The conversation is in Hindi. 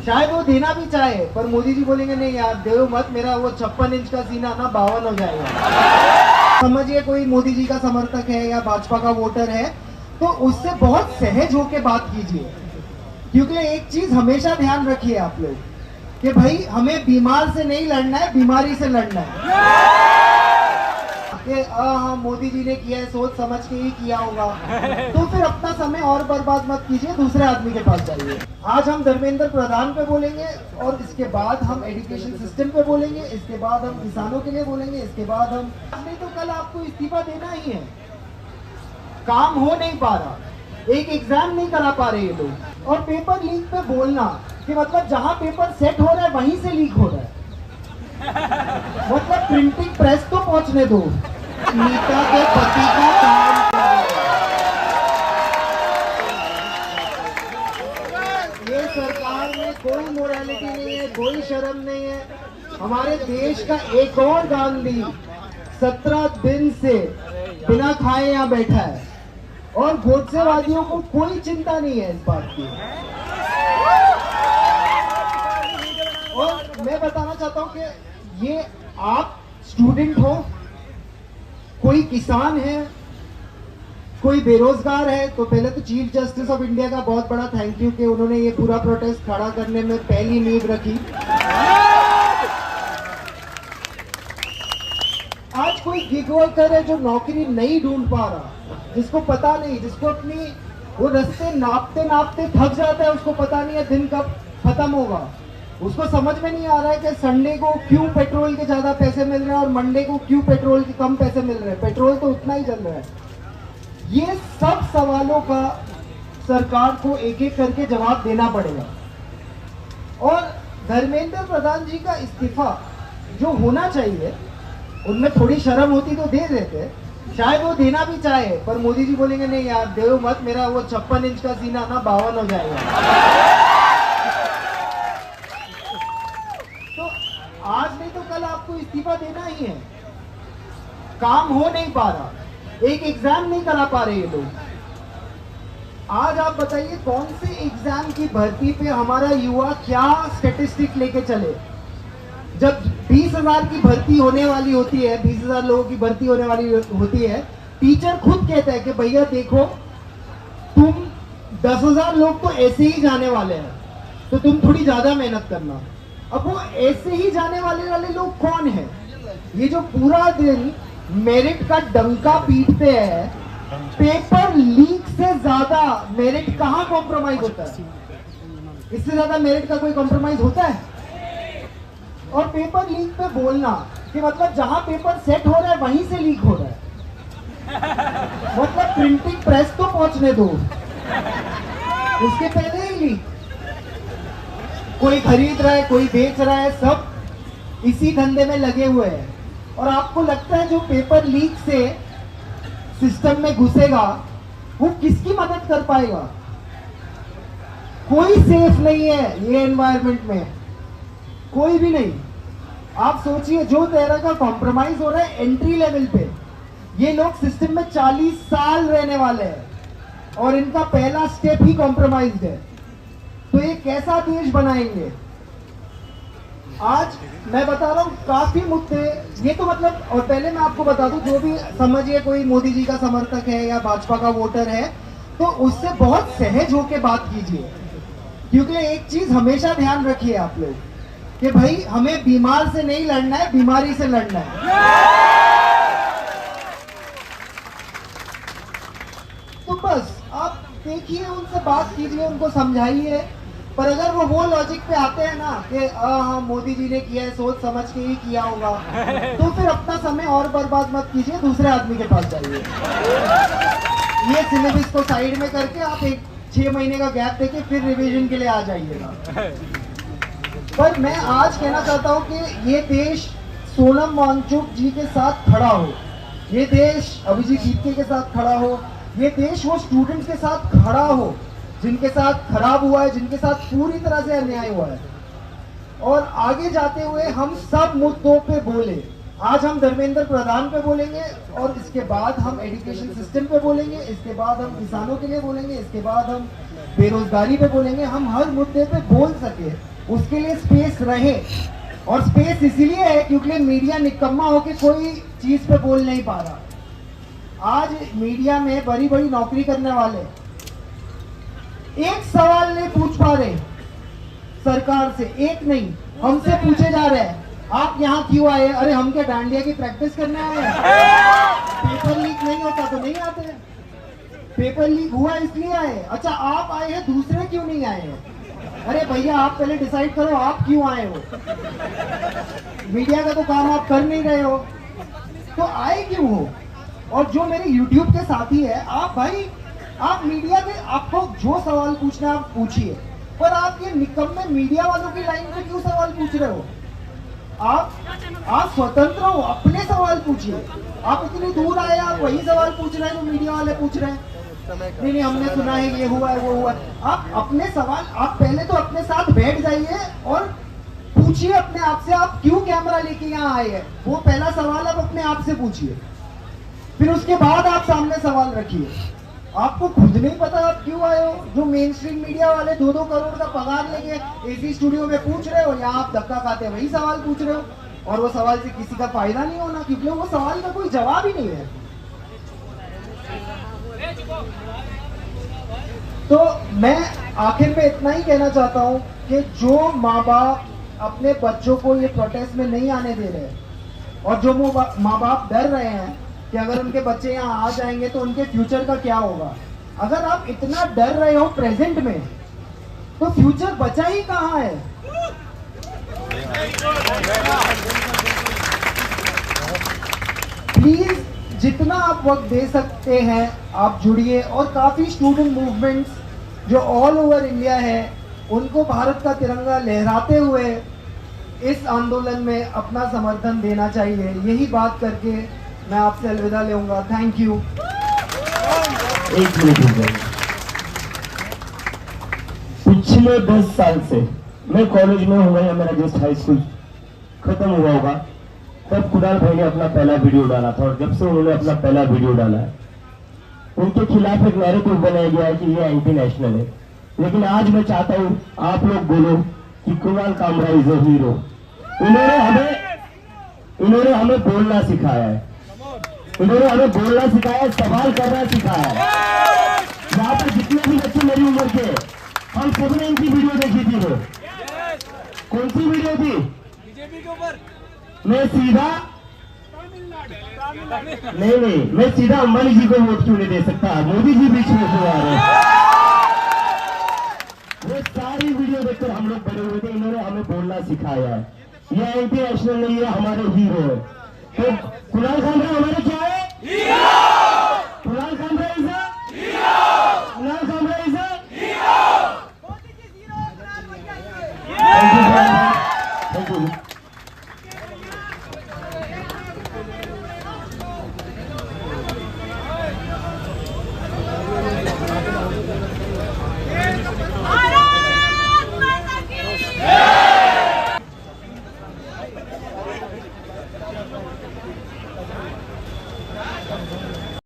शायद वो देना भी चाहे, पर मोदी जी बोलेंगे नहीं यार दो मत, मेरा वो 56 इंच का सीना ना 52 हो जाएगा। समझिए कोई मोदी जी का समर्थक है या भाजपा का वोटर है, तो उससे बहुत सहज होके बात कीजिए। क्योंकि एक चीज हमेशा ध्यान रखिए आप लोग कि भाई हमें बीमार से नहीं लड़ना है, बीमारी से लड़ना है। कि हाँ मोदी जी ने किया है, सोच समझ के ही किया होगा, तो फिर अपना समय और बर्बाद मत कीजिए, दूसरे आदमी के पास जाइए। आज हम धर्मेंद्र प्रधान पे बोलेंगे और इसके बाद हम एजुकेशन सिस्टम पे बोलेंगे, इसके बाद हम किसानों के लिए बोलेंगे, इसके बाद हम नहीं तो कल आपको इस्तीफा देना ही है। काम हो नहीं पा रहा, एक एग्जाम नहीं करा पा रहे ये लोग, और पेपर लीक पे बोलना कि मतलब जहां पेपर सेट हो रहा है वहीं से लीक हो रहा है। मतलब प्रिंटिंग प्रेस तो पहुंचने दो। नीता के पति का काम ये सरकार में कोई मोरालिटी नहीं है, कोई शर्म नहीं है। हमारे देश का एक और गांधी 17 दिन से बिना खाए यहाँ बैठा है, और गोडसेवादियों को कोई चिंता नहीं है इस बात की। और मैं बताना चाहता हूं कि ये आप स्टूडेंट हो, कोई किसान है, कोई बेरोजगार है, तो पहले तो चीफ जस्टिस ऑफ इंडिया का बहुत बड़ा थैंक यू कि उन्होंने ये पूरा प्रोटेस्ट खड़ा करने में पहली नींव रखी। आज कोई गिग वर्कर है जो नौकरी नहीं ढूंढ पा रहा, जिसको पता नहीं, जिसको अपनी वो रास्ते नापते नापते थक जाता है, उसको पता नहीं है दिन कब खत्म होगा, उसको समझ में नहीं आ रहा है कि संडे को क्यों पेट्रोल के ज्यादा पैसे मिल रहे हैं और मंडे को क्यों पेट्रोल के कम पैसे मिल रहे हैं, पेट्रोल तो उतना ही चल रहा है। ये सब सवालों का सरकार को एक एक करके जवाब देना पड़ेगा। और धर्मेंद्र प्रधान जी का इस्तीफा जो होना चाहिए, उनमें थोड़ी शर्म होती तो दे देते, शायद वो देना भी चाहे, पर मोदी जी बोलेंगे नहीं यार दो मत, मेरा वो 56 इंच का सीना ना 52 हो जाएगा। आज नहीं तो कल आपको इस्तीफा देना ही है। काम हो नहीं पा रहा, एक एग्जाम नहीं करा पा रहे ये लोग। आज आप बताइए कौन से एग्जाम की भर्ती पे हमारा युवा क्या स्टैटिस्टिक लेके चले। जब 20,000 की भर्ती होने वाली होती है, 20,000 लोगों की भर्ती होने वाली होती है, टीचर खुद कहता है कि भैया देखो तुम 10,000 लोग तो ऐसे ही जाने वाले हैं, तो तुम थोड़ी ज्यादा मेहनत करना। अब वो ऐसे ही जाने वाले लोग कौन है? ये जो पूरा दिन मेरिट का डंका पीटते हैं, पेपर लीक से ज्यादा मेरिट कहाँ कॉम्प्रोमाइज होता है? इससे ज्यादा मेरिट का कोई कॉम्प्रोमाइज होता है? और पेपर लीक पे बोलना कि मतलब जहां पेपर सेट हो रहा है वहीं से लीक हो रहा है। मतलब प्रिंटिंग प्रेस तो पहुंचने दो, उसके पहले ही लीक। कोई खरीद रहा है, कोई बेच रहा है, सब इसी धंधे में लगे हुए हैं। और आपको लगता है जो पेपर लीक से सिस्टम में घुसेगा वो किसकी मदद कर पाएगा? कोई सेफ नहीं है ये एनवायरनमेंट में, कोई भी नहीं। आप सोचिए जो तरह का कॉम्प्रोमाइज हो रहा है एंट्री लेवल पे, ये लोग सिस्टम में 40 साल रहने वाले हैं और इनका पहला स्टेप ही कॉम्प्रोमाइज्ड है। तो ये कैसा देश बनाएंगे? आज मैं बता रहा हूँ काफी मुद्दे ये तो मतलब, और पहले मैं आपको बता दूं, जो भी समझिए कोई मोदी जी का समर्थक है या भाजपा का वोटर है, तो उससे बहुत सहज होके बात कीजिए। क्योंकि एक चीज हमेशा ध्यान रखिए आप लोग कि भाई हमें बीमार से नहीं लड़ना है, बीमारी से लड़ना है। तो बस आप देखिए, उनसे बात कीजिए, उनको समझाइए। पर अगर वो लॉजिक पे आते हैं ना कि हाँ मोदी जी ने किया है, सोच समझ के ही किया होगा, तो फिर अपना समय और बर्बाद मत कीजिए, दूसरे आदमी के पास जाइए। ये सिलेबस को साइड में करके आप 6 महीने का गैप देके फिर रिवीजन के लिए आ जाइएगा। पर मैं आज कहना चाहता हूँ कि ये देश सोनम वांगचुक जी के साथ खड़ा हो, ये देश अभिजीत दीप्ते के साथ खड़ा हो, ये देश वो स्टूडेंट्स के साथ खड़ा हो जिनके साथ खराब हुआ है, जिनके साथ पूरी तरह से अन्याय हुआ है। और आगे जाते हुए हम सब मुद्दों पे बोले, आज हम धर्मेंद्र प्रधान पे बोलेंगे और इसके बाद हम एजुकेशन सिस्टम पे बोलेंगे, इसके बाद हम किसानों के लिए बोलेंगे, इसके बाद हम बेरोजगारी पे बोलेंगे। हम हर मुद्दे पे बोल सके, उसके लिए स्पेस रहे। और स्पेस इसीलिए है क्योंकि मीडिया निकम्मा होके कोई चीज पे बोल नहीं पा रहा। आज मीडिया में बड़ी बड़ी नौकरी करने वाले एक सवाल नहीं पूछ पा रहे सरकार से, एक नहीं, हमसे पूछे जा रहे हैं आप यहाँ क्यों आए? अरे हम क्या डांडिया की प्रैक्टिस करने आए हैं? पेपर लीक नहीं होता तो नहीं आते, पेपर लीक हुआ इसलिए आए। अच्छा आप आए हैं, दूसरे क्यों नहीं आए हैं? अरे भैया आप पहले डिसाइड करो आप क्यों आए हो। मीडिया का तो काम आप कर नहीं रहे हो तो आए क्यों हो? और जो मेरे YouTube के साथी है, आप भाई आप मीडिया के, आपको जो सवाल पूछना आप पूछिए, पर आप ये निकम्मे मीडिया वालों की लाइन में क्यों सवाल पूछ रहे हो? आप स्वतंत्र हो, अपने सवाल पूछिए। आप इतनी दूर आए, आप वही सवाल पूछ रहे हैं जो मीडिया वाले पूछ रहे हैं। नहीं हमने सुना है ये हुआ है वो हुआ है। आप अपने सवाल, आप पहले तो अपने साथ बैठ जाइए और पूछिए अपने आप से आप क्यों कैमरा लेके यहाँ आए हैं। वो पहला सवाल आप अपने आप से पूछिए, फिर उसके बाद आप सामने सवाल रखिए। आपको खुद नहीं पता आप क्यों आए हो। जो मेन स्ट्रीम मीडिया वाले 2-2 करोड़ का पगार लेके एसी स्टूडियो में पूछ रहे हो, यहाँ आप धक्का खाते वही सवाल पूछ रहे हो और वो सवाल से किसी का फायदा नहीं होना क्योंकि वो सवाल का कोई जवाब ही नहीं है। तो मैं आखिर में इतना ही कहना चाहता हूँ कि जो माँ बाप अपने बच्चों को ये प्रोटेस्ट में नहीं आने दे रहे और जो माँ बाप डर रहे हैं कि अगर उनके बच्चे यहाँ आ जाएंगे तो उनके फ्यूचर का क्या होगा, अगर आप इतना डर रहे हो प्रेजेंट में तो फ्यूचर बचा ही कहाँ है। प्लीज जितना आप वक्त दे सकते हैं आप जुड़िए और काफी स्टूडेंट मूवमेंट्स जो ऑल ओवर इंडिया है उनको भारत का तिरंगा लहराते हुए इस आंदोलन में अपना समर्थन देना चाहिए। यही बात करके मैं आपसे अलविदा लूंगा। Thank you. एक मिनट हो गया। पिछले 10 साल से मैं कॉलेज में हूँ या मेरा जस्ट हाई स्कूल खत्म हुआ होगा तब कुणाल भाई ने अपना पहला वीडियो डाला था और जब से उन्होंने अपना पहला वीडियो डाला है उनके खिलाफ एक नैरेटिव बनाया गया है कि ये एंटी नेशनल है। लेकिन आज मैं चाहता हूँ आप लोग बोलो कि Kunal Kamra is a hero. इन्होंने हमें बोलना सिखाया है, इन्होंने हमें बोलना सिखाया, सवाल करना सिखाया है। यहाँ पर जितने भी बच्चे मेरी उम्र के, हम सबने इनकी वीडियो देखी थी। वो कौन सी वीडियो थी? बीजेपी के ऊपर। मैं सीधा नहीं मैं सीधा अंबानी जी को वोट क्यों नहीं दे सकता? मोदी जी बीच में क्यों आ रहे हैं? वो सारी वीडियो देखकर हम लोग बड़े हुए थे। इन्होंने हमें बोलना सिखाया है। ये एंटी नेशनल नहीं है, हमारे हीरो है। तो कुणाल कामरा हमारे क्या है? हीरो। कुणाल कामरा